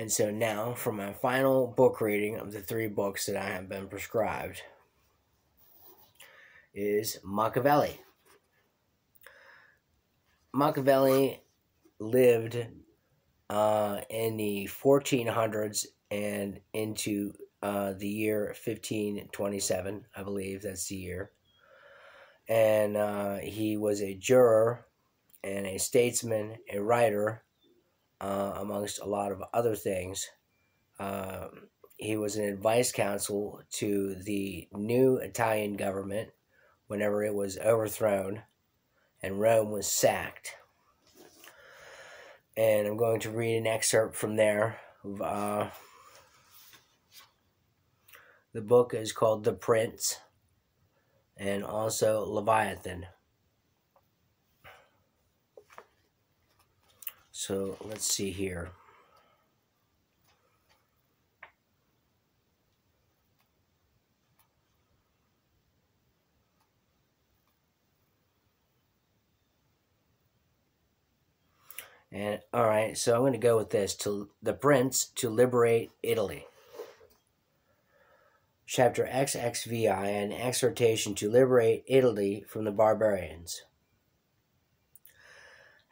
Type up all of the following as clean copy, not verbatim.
And so now for my final book reading of the 3 books that I have been prescribed is Machiavelli. Machiavelli lived in the 1400s and into the year 1527, I believe that's the year. And he was a juror and a statesman, a writer, amongst a lot of other things. He was an advice counsel to the new Italian government whenever it was overthrown and Rome was sacked. And I'm going to read an excerpt from there. The book is called The Prince and also Leviathan. So let's see here. And all right, so I'm going to go with this: to The Prince to liberate Italy. Chapter XXVI, an exhortation to liberate Italy from the barbarians.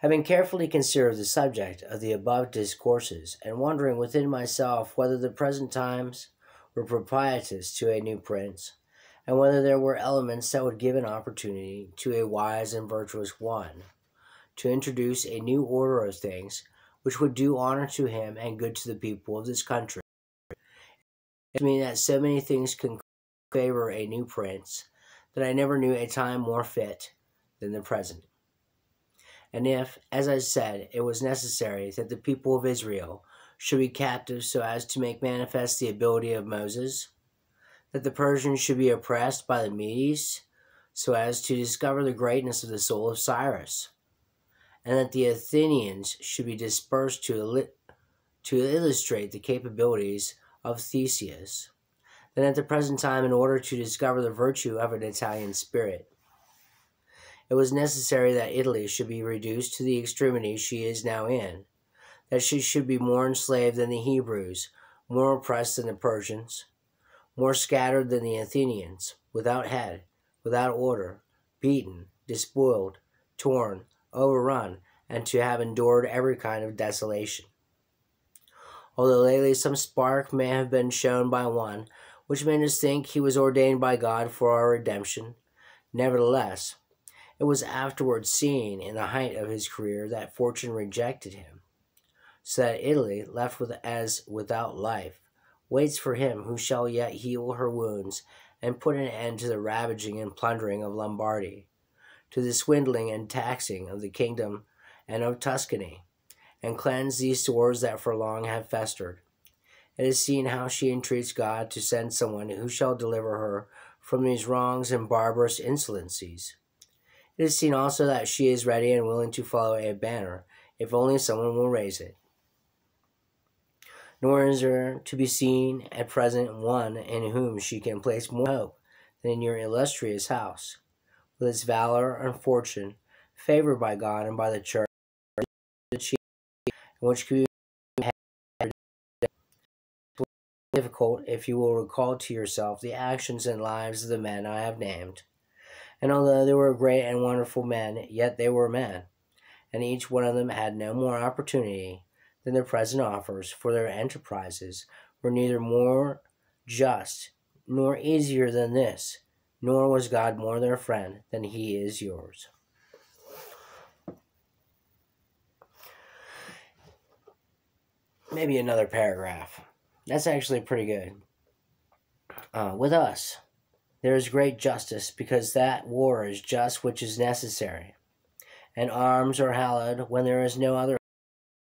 Having carefully considered the subject of the above discourses, and wondering within myself whether the present times were propitious to a new prince, and whether there were elements that would give an opportunity to a wise and virtuous one to introduce a new order of things which would do honor to him and good to the people of this country. It means that so many things can favor a new prince that I never knew a time more fit than the present. And if, as I said, it was necessary that the people of Israel should be captives so as to make manifest the ability of Moses, that the Persians should be oppressed by the Medes so as to discover the greatness of the soul of Cyrus, and that the Athenians should be dispersed to illustrate the capabilities of Theseus, then at the present time, in order to discover the virtue of an Italian spirit, it was necessary that Italy should be reduced to the extremity she is now in, that she should be more enslaved than the Hebrews, more oppressed than the Persians, more scattered than the Athenians, without head, without order, beaten, despoiled, torn, overrun, and to have endured every kind of desolation. Although lately some spark may have been shown by one, which made us think he was ordained by God for our redemption, nevertheless, it was afterwards seen in the height of his career that fortune rejected him, so that Italy, left without life, waits for him who shall yet heal her wounds and put an end to the ravaging and plundering of Lombardy, to the swindling and taxing of the kingdom and of Tuscany, and cleanse these sores that for long have festered. It is seen how she entreats God to send someone who shall deliver her from these wrongs and barbarous insolencies. It is seen also that she is ready and willing to follow a banner, if only someone will raise it. Nor is there to be seen at present one in whom she can place more hope than in your illustrious house, with its valor and fortune, favored by God and by the Church, which can be difficult if you will recall to yourself the actions and lives of the men I have named. And although they were great and wonderful men, yet they were men, and each one of them had no more opportunity than their present offers, for their enterprises were neither more just nor easier than this, nor was God more their friend than he is yours. Maybe another paragraph. That's actually pretty good. With us, there is great justice, because that war is just which is necessary, and arms are hallowed when there is no other